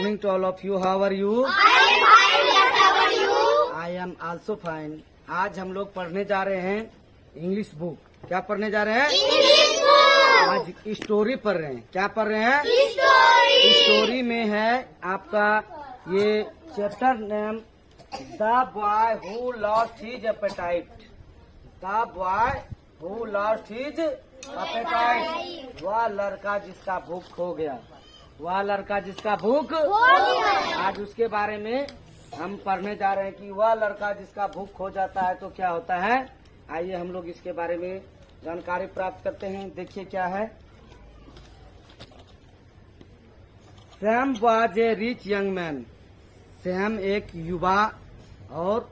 morning to all of you. How are you? I am fine. Yes, how are you? I am also fine. आज हम लोग पढ़ने जा रहे हैं इंग्लिश बुक. क्या पढ़ने जा रहे हैं? English book. आज स्टोरी पढ़ रहे हैं. क्या पढ़ रहे हैं? स्टोरी. स्टोरी में है आपका ये chapter name the boy who lost his appetite. The boy who lost his appetite. वह लड़का जिसका भूख खो गया. वह लड़का जिसका भूख आज उसके बारे में हम पढ़ने जा रहे हैं कि वह लड़का जिसका भूख खो जाता है तो क्या होता है. आइए हम लोग इसके बारे में जानकारी प्राप्त करते हैं. देखिए क्या है. Sam was a rich young man. Sam एक युवा और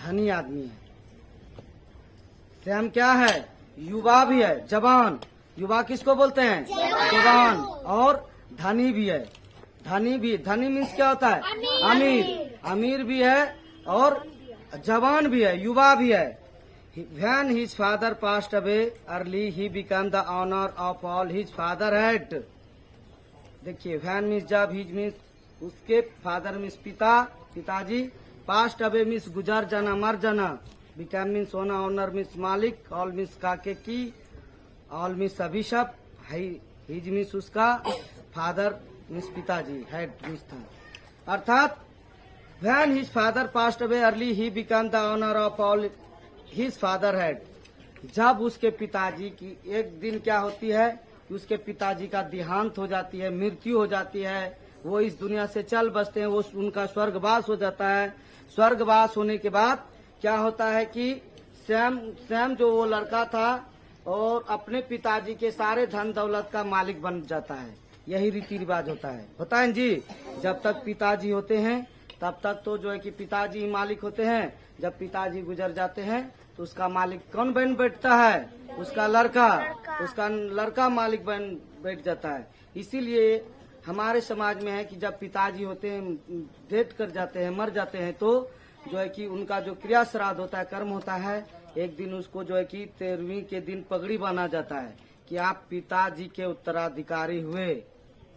धनी आदमी है. सैम क्या है? युवा भी है, जवान. युवा किसको बोलते हैं? जवान. और धनी भी है. धनी मीन्स क्या होता है? अमीर. अमीर भी है और जवान भी है, युवा भी है. When his father passed away early, he became the honor of all his father had. देखिए, when means जब, his means उसके फादर मीन्स पिताजी, passed away means गुजर जाना, मर जाना, become means होना, honor means मालिक, all means काके की, all means सभी सब, his means उसका, फादर मीन्स पिताजी, हेड मीन्स था. अर्थात when his father passed away early, he became the honor of all his father had. जब उसके पिताजी की एक दिन क्या होती है कि उसके पिताजी का देहांत हो जाती है, मृत्यु हो जाती है, वो इस दुनिया से चल बसते हैं, वो उनका स्वर्गवास हो जाता है. स्वर्गवास होने के बाद क्या होता है कि सैम जो वो लड़का था और अपने पिताजी के सारे धन दौलत का मालिक बन जाता है. यही रीति रिवाज होता है जी. जब तक पिताजी होते हैं तब तक तो जो है कि पिताजी ही मालिक होते हैं. जब पिताजी गुजर जाते हैं तो उसका मालिक कौन बन बैठता है? उसका लड़का मालिक बन बैठ जाता है. इसीलिए हमारे समाज में है कि जब पिताजी होते हैं, डेथ कर जाते हैं, मर जाते हैं, तो जो है कि उनका जो क्रिया श्राद्ध होता है, कर्म होता है, एक दिन उसको जो है कि 13वीं के दिन पगड़ी बांधा जाता है कि आप पिताजी के उत्तराधिकारी हुए.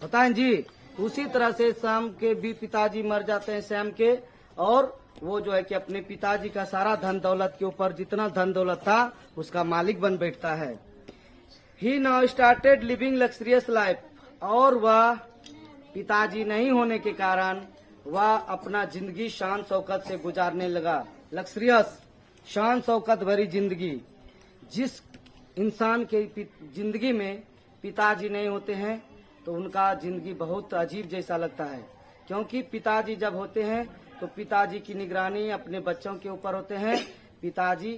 होता है जी. उसी तरह से सैम के भी पिताजी मर जाते हैं, सैम के, और वो जो है कि अपने पिताजी का सारा धन दौलत के ऊपर जितना धन दौलत था उसका मालिक बन बैठता है. He now started living luxurious life. और वह पिताजी नहीं होने के कारण वह अपना जिंदगी शान शौकत से गुजारने लगा. लग्जरियस, शान शौकत भरी जिंदगी. जिस इंसान के जिंदगी में पिताजी नहीं होते हैं तो उनका जिंदगी बहुत अजीब जैसा लगता है. क्योंकि पिताजी जब होते हैं तो पिताजी की निगरानी अपने बच्चों के ऊपर होते हैं. पिताजी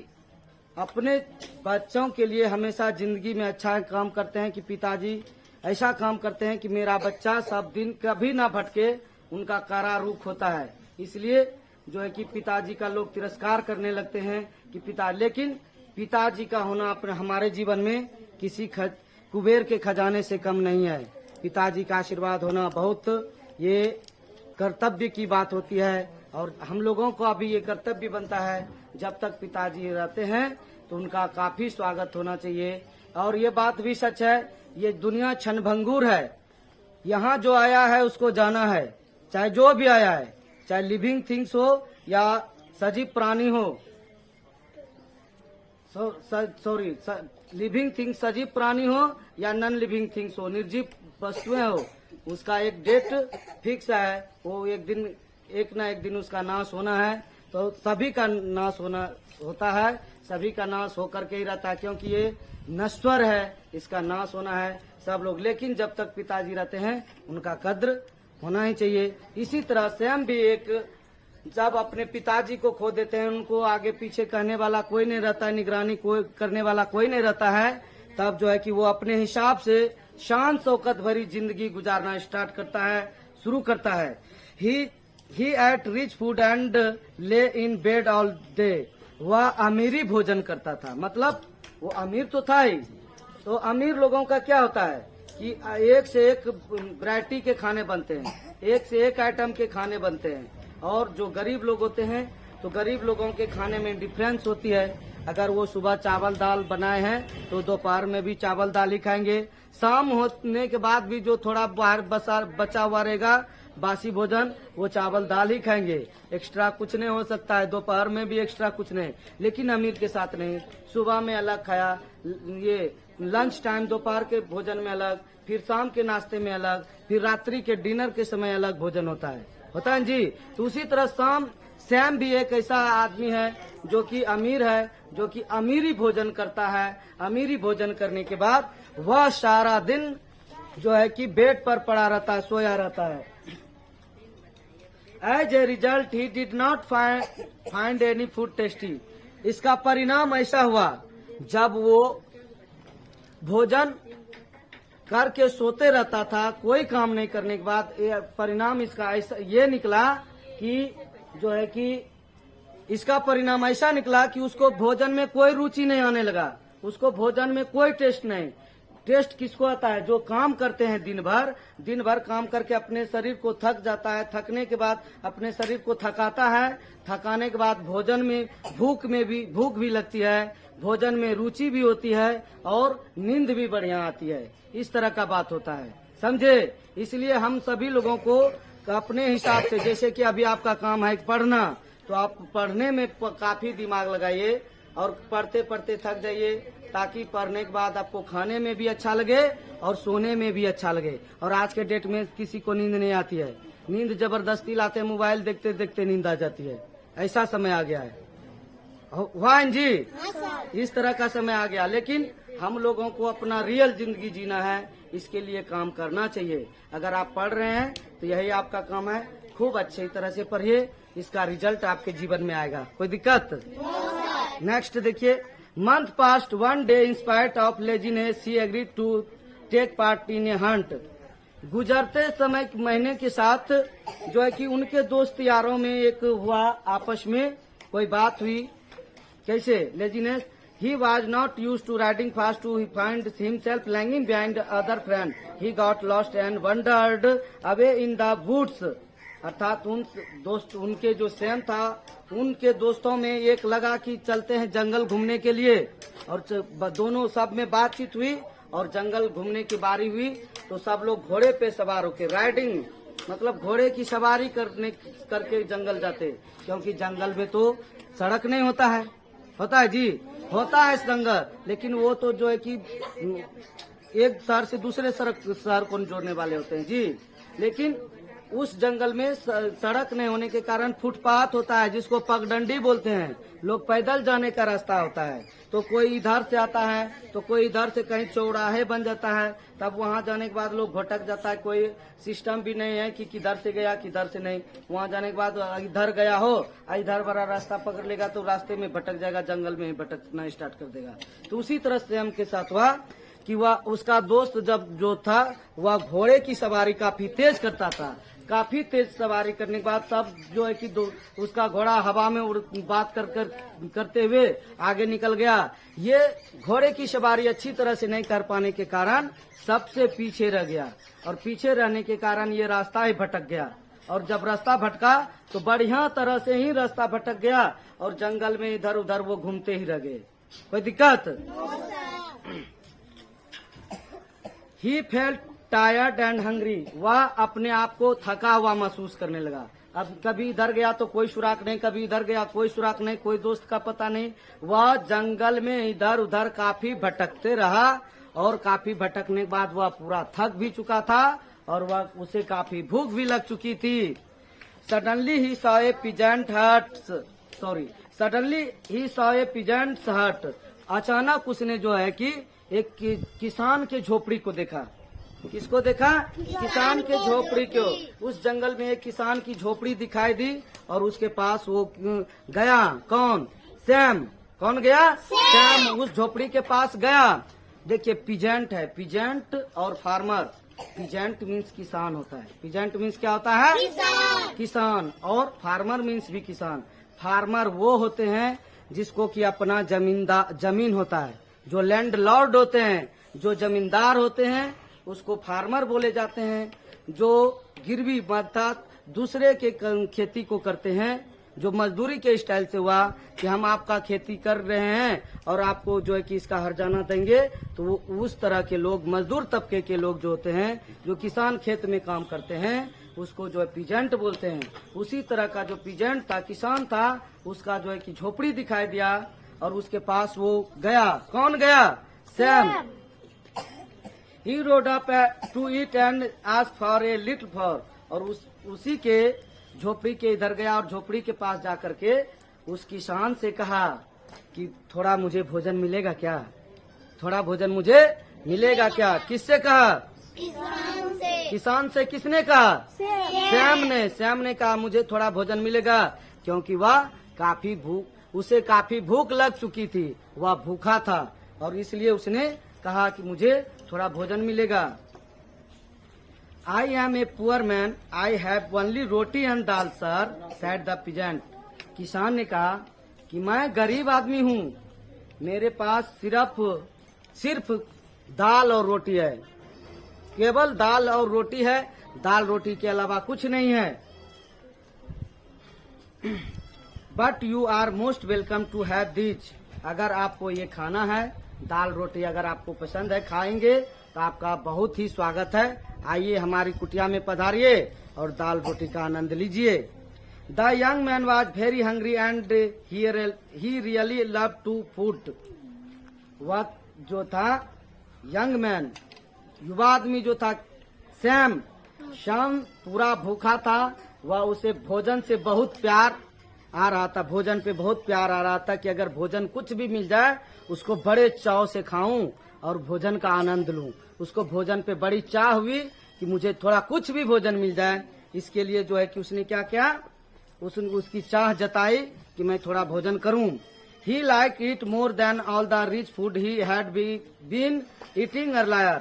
अपने बच्चों के लिए हमेशा जिंदगी में अच्छा काम करते हैं कि पिताजी ऐसा काम करते हैं कि मेरा बच्चा सब दिन कभी ना भटके. उनका कारारूख होता है. इसलिए जो है कि पिताजी का लोग तिरस्कार करने लगते हैं कि लेकिन पिताजी का होना अपने हमारे जीवन में किसी कुबेर के खजाने से कम नहीं है. पिताजी का आशीर्वाद होना बहुत ये कर्तव्य की बात होती है. और हम लोगों को अभी ये कर्तव्य बनता है, जब तक पिताजी रहते हैं तो उनका काफी स्वागत होना चाहिए. और ये बात भी सच है, ये दुनिया क्षणभंगुर है. यहाँ जो आया है उसको जाना है, चाहे जो भी आया है, चाहे लिविंग थिंग्स हो या सजीव प्राणी हो. सॉरी, लिविंग थिंग्स सजीव प्राणी हो या नॉन लिविंग थिंग्स हो, निर्जीव वस्तुएं हो, उसका एक डेट फिक्स है. वो एक ना एक दिन उसका नाश होना है. तो सभी का नाश होता है, सभी का नाश होकर के ही रहता है, क्योंकि ये नश्वर है, इसका नाश होना है सब लोग. लेकिन जब तक पिताजी रहते हैं उनका कद्र होना ही चाहिए. इसी तरह सैम भी जब अपने पिताजी को खो देते हैं, उनको आगे पीछे कहने वाला कोई नहीं रहता है, निगरानी करने वाला कोई नहीं रहता है, तब जो है कि वो अपने हिसाब से शान शौकत भरी जिंदगी गुजारना शुरू करता है. ही एट रिच फूड एंड ले इन बेड ऑल डे. वह अमीरी भोजन करता था. मतलब वो अमीर तो था ही. तो अमीर लोगों का क्या होता है कि एक से एक वैरायटी के खाने बनते हैं, एक से एक आइटम के खाने बनते हैं. और जो गरीब लोग होते हैं तो गरीब लोगों के खाने में डिफरेंस होती है. अगर वो सुबह चावल दाल बनाए हैं तो दोपहर में भी चावल दाल ही खाएंगे. शाम होने के बाद भी जो थोड़ा बाहर बचा हुआ रहेगा बासी भोजन वो चावल दाल ही खाएंगे, एक्स्ट्रा कुछ नहीं हो सकता है। दोपहर में भी एक्स्ट्रा कुछ नहीं, लेकिन अमीर के साथ नहीं। सुबह में अलग खाया, ये लंच टाइम दोपहर के भोजन में अलग, फिर शाम के नाश्ते में अलग, फिर रात्रि के डिनर के समय अलग भोजन होता है जी। तो उसी तरह सैम भी एक ऐसा आदमी है जो कि अमीर है, जो कि अमीरी भोजन करता है। अमीरी भोजन करने के बाद वह सारा दिन जो है कि बेड पर पड़ा रहता है, सोया रहता है। As a result he did not find any food tasty. इसका परिणाम ऐसा हुआ, जब वो भोजन करके सोते रहता था, कोई काम नहीं करने के बाद परिणाम इसका ऐसा ये निकला कि जो है कि इसका परिणाम ऐसा निकला कि उसको भोजन में कोई रुचि नहीं आने लगा, उसको भोजन में कोई टेस्ट नहीं। टेस्ट किसको आता है? जो काम करते हैं दिन भर काम करके अपने शरीर को थक जाता है, थकने के बाद अपने शरीर को थकाता है, थकाने के बाद भोजन में भूख भी लगती है, भोजन में रुचि भी होती है और नींद भी बढ़िया आती है। इस तरह का बात होता है, समझे? इसलिए हम सभी लोगों को अपने हिसाब से, जैसे कि अभी आपका काम है पढ़ना, तो आप पढ़ने में काफी दिमाग लगाइए और पढ़ते पढ़ते थक जाइए, ताकि पढ़ने के बाद आपको खाने में भी अच्छा लगे और सोने में भी अच्छा लगे। और आज के डेट में किसी को नींद नहीं आती है, नींद जबरदस्ती लाते, मोबाइल देखते देखते नींद आ जाती है। ऐसा समय आ गया है वाहन जी, इस तरह का समय आ गया। लेकिन हम लोगों को अपना रियल जिंदगी जीना है, इसके लिए काम करना चाहिए। अगर आप पढ़ रहे हैं तो यही आपका काम है, खूब अच्छी तरह से पढ़िए, इसका रिजल्ट आपके जीवन में आएगा। कोई दिक्कत? नेक्स्ट देखिए, month past one day in spite of laziness she agreed to take part in a hunt. गुजरते समय महीने के साथ जो है कि उनके दोस्त यारों में एक हुआ, आपस में कोई बात हुई। कैसे? Laziness, he was not used to riding fast to find himself lagging behind other friend. He got lost and wandered away in the woods. अर्थात उनके जो सैम था, उनके दोस्तों में एक लगा कि चलते हैं जंगल घूमने के लिए, और दोनों सब में बातचीत हुई और जंगल घूमने की बारी हुई। तो सब लोग घोड़े पे सवार होके, राइडिंग मतलब घोड़े की सवारी करके जंगल जाते, क्योंकि जंगल में तो सड़क नहीं होता है जी, होता है जंगल, लेकिन वो तो जो है कि एक शहर से दूसरे शहर को जोड़ने वाले होते हैं जी। लेकिन उस जंगल में सड़क नहीं होने के कारण फुटपाथ होता है, जिसको पगडंडी बोलते हैं, लोग पैदल जाने का रास्ता होता है। तो कोई इधर से आता है तो कोई इधर से कहीं चौराहे बन जाता है, तब वहां जाने के बाद लोग भटक जाता है। कोई सिस्टम भी नहीं है कि किधर से गया किधर से नहीं। वहां जाने के बाद इधर गया हो, इधर बड़ा रास्ता पकड़ लेगा तो रास्ते में भटक जाएगा, जंगल में ही भटकना स्टार्ट कर देगा। तो उसी तरह से हमके साथ हुआ कि वह उसका दोस्त जो था वह घोड़े की सवारी काफी तेज करता था। काफी तेज सवारी करने के बाद सब जो है कि उसका घोड़ा हवा में बात करते हुए आगे निकल गया। ये घोड़े की सवारी अच्छी तरह से नहीं कर पाने के कारण सबसे पीछे रह गया, और पीछे रहने के कारण ये रास्ता ही भटक गया। और जब रास्ता भटका तो बढ़िया तरह से ही रास्ता भटक गया और जंगल में इधर उधर वो घूमते ही रह गए। कोई दिक्कत? He felt tired and hungry. वह अपने आप को थका हुआ महसूस करने लगा। अब कभी इधर गया तो कोई सुराग नहीं, कभी इधर गया कोई सुराग नहीं, कोई दोस्त का पता नहीं। वह जंगल में इधर उधर काफी भटकते रहा, और काफी भटकने के बाद वह पूरा थक भी चुका था और वह उसे काफी भूख भी लग चुकी थी। Suddenly he saw a peasants हट। अचानक उसने जो है कि एक किसान के झोपड़ी को देखा। किसको देखा? किसान के झोपड़ी को। उस जंगल में एक किसान की झोपड़ी दिखाई दी और उसके पास वो गया। कौन? सैम। कौन गया? सैम उस झोपड़ी के पास गया। देखिए, पिजेंट है, पिजेंट और फार्मर। पिजेंट मीन्स किसान होता है, पिजेंट मीन्स क्या होता है? किसान। और फार्मर मीन्स भी किसान। फार्मर वो होते हैं जिसको कि अपना जमीन होता है, जो लैंड लॉर्ड होते हैं, जो जमींदार होते हैं, उसको फार्मर बोले जाते हैं। जो गिरवी अर्थात दूसरे के खेती को करते हैं, जो मजदूरी के स्टाइल से हुआ कि हम आपका खेती कर रहे हैं और आपको जो है कि इसका हर्जाना देंगे, तो वो उस तरह के लोग, मजदूर तबके के लोग जो होते हैं, जो किसान खेत में काम करते हैं, उसको जो है पीजेंट बोलते हैं। उसी तरह का जो पीजेंट था, किसान था, उसका जो है कि झोपड़ी दिखाई दिया और उसके पास वो गया। कौन गया? Sam. He rode up to it and ask for a little for, और उसी के झोपड़ी के इधर गया और झोपड़ी के पास जाकर के उस किसान से कहा कि थोड़ा मुझे भोजन मिलेगा क्या? थोड़ा भोजन मुझे मिलेगा क्या? किससे कहा? किसान से। किसान से। किसने कहा? सैम ने कहा मुझे थोड़ा भोजन मिलेगा, क्योंकि वह उसे काफी भूख लग चुकी थी, वह भूखा था और इसलिए उसने कहा कि मुझे थोड़ा भोजन मिलेगा। I am a poor man, I have only roti and dal sir, said the peasant. किसान ने कहा कि मैं गरीब आदमी हूँ, मेरे पास सिर्फ दाल और रोटी है, केवल दाल और रोटी है, दाल रोटी के अलावा कुछ नहीं है। But you are most welcome to have this, अगर आपको ये खाना है, दाल रोटी अगर आपको पसंद है, खाएंगे तो आपका बहुत ही स्वागत है। आइए हमारी कुटिया में पधारिए और दाल रोटी का आनंद लीजिए। The young man was very hungry and he really love to food. वह जो था यंग मैन, युवा आदमी जो था श्याम पूरा भूखा था, वह उसे भोजन से बहुत प्यार आ रहा था, भोजन पे बहुत प्यार आ रहा था कि अगर भोजन कुछ भी मिल जाए उसको बड़े चाव से खाऊं और भोजन का आनंद लूं। उसको भोजन पे बड़ी चाह हुई कि मुझे थोड़ा कुछ भी भोजन मिल जाए। इसके लिए जो है कि उसने क्या किया, उसकी चाह जताई कि मैं थोड़ा भोजन करूं। He like it more than all the rich food he had been eating earlier.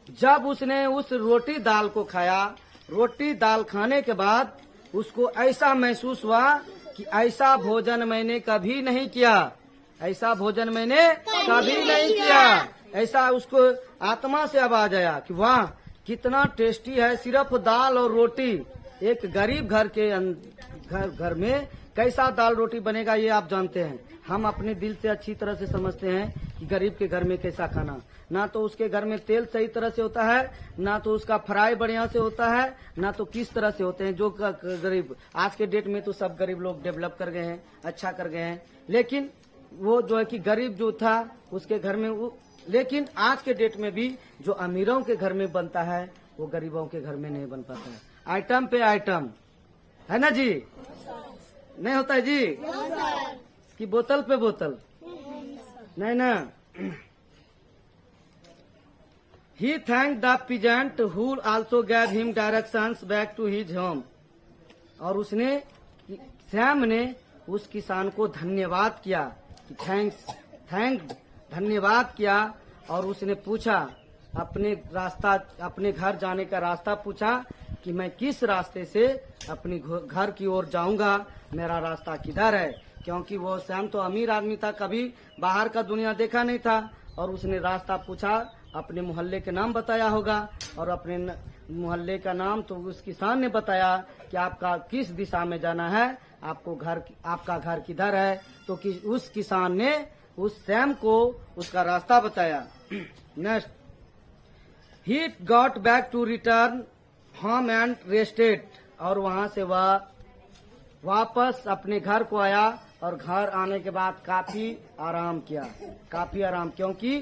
जब उसने उस रोटी दाल को खाया, रोटी दाल खाने के बाद उसको ऐसा महसूस हुआ कि ऐसा भोजन मैंने कभी नहीं किया, ऐसा भोजन मैंने कभी नहीं किया। ऐसा उसको आत्मा से आवाज आया कि वाह कितना टेस्टी है सिर्फ दाल और रोटी। एक गरीब घर में कैसा दाल रोटी बनेगा ये आप जानते हैं। हम अपने दिल से अच्छी तरह से समझते हैं कि गरीब के घर में कैसा खाना, ना तो उसके घर में तेल सही तरह से होता है, ना तो उसका फ्राई बढ़िया से होता है, ना तो किस तरह से होते हैं। जो गरीब आज के डेट में तो सब गरीब लोग डेवलप कर गए हैं, अच्छा कर गए हैं, लेकिन वो जो है कि गरीब जो था उसके घर में लेकिन आज के डेट में भी जो अमीरों के घर में बनता है वो गरीबों के घर में नहीं बन पाता है। आइटम पे आइटम है ना जी, नहीं होता है जी, कि बोतल पे बोतल नहीं ना। He thanked the peasant who also gave him directions back to his home. और सैम ने उस किसान को धन्यवाद किया कि धन्यवाद किया, और उसने पूछा अपने घर जाने का रास्ता पूछा कि मैं किस रास्ते से अपने घर की ओर जाऊंगा, मेरा रास्ता किधर है। क्योंकि वो सैम तो अमीर आदमी था, कभी बाहर का दुनिया देखा नहीं था, और उसने रास्ता पूछा, अपने मोहल्ले के नाम बताया होगा, और अपने मोहल्ले का नाम तो उस किसान ने बताया कि आपका किस दिशा में जाना है, आपका घर किधर है। तो उस किसान ने उस सैम को उसका रास्ता बताया। Next, he got back to return home and rested, और वहां से वह वापस अपने घर को आया और घर आने के बाद काफी आराम किया, क्योंकि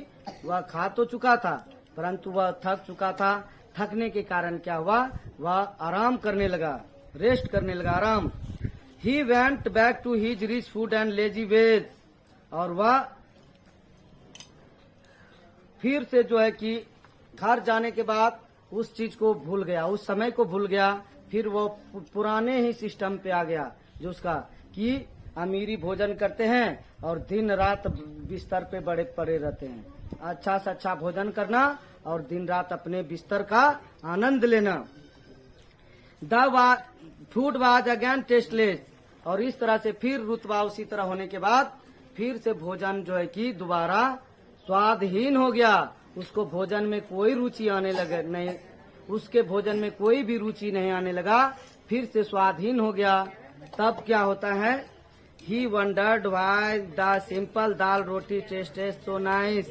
वह खा तो चुका था परंतु वह थक चुका था। थकने के कारण क्या हुआ, वह आराम करने लगा, रेस्ट करने लगा, आराम। He went back to his rich food and lazy ways, और वह फिर से जो है कि घर जाने के बाद उस चीज को भूल गया, उस समय को भूल गया, फिर वो पुराने ही सिस्टम पे आ गया जो उसका कि अमीरी भोजन करते हैं और दिन रात बिस्तर पे बड़े पड़े रहते हैं। अच्छा से अच्छा भोजन करना और दिन रात अपने बिस्तर का आनंद लेना। The food was again tasteless, और इस तरह से फिर रुतबा उसी तरह होने के बाद फिर से भोजन जो है कि दोबारा स्वादहीन हो गया। उसको भोजन में कोई रुचि आने लगे नहीं, उसके भोजन में कोई भी रुचि नहीं आने लगा, फिर से स्वादहीन हो गया। तब क्या होता है, he wondered why the simple dal roti tasted so nice.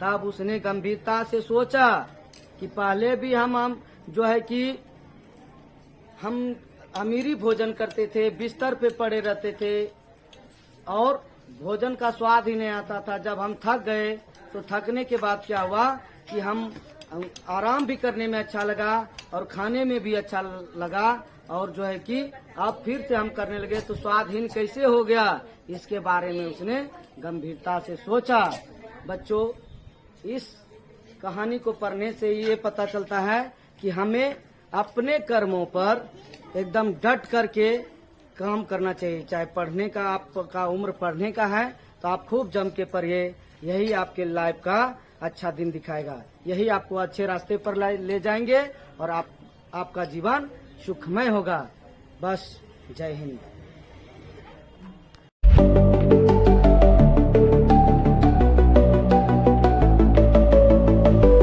तब उसने गंभीरता से सोचा कि पहले भी हम जो है कि हम अमीरी भोजन करते थे, बिस्तर पे पड़े रहते थे और भोजन का स्वाद ही नहीं आता था। जब हम थक गए तो थकने के बाद क्या हुआ कि हम आराम भी करने में अच्छा लगा और खाने में भी अच्छा लगा, और जो है कि अब फिर से हम करने लगे तो स्वादहीन कैसे हो गया, इसके बारे में उसने गंभीरता से सोचा। बच्चों, इस कहानी को पढ़ने से ये पता चलता है कि हमें अपने कर्मों पर एकदम डट करके काम करना चाहिए। चाहे पढ़ने का आपका उम्र पढ़ने का है तो आप खूब जम के पढ़िए, यही आपके लाइफ का अच्छा दिन दिखाएगा, यही आपको अच्छे रास्ते पर ले जाएंगे और आपका जीवन सुखमय होगा। बस, जय हिंद।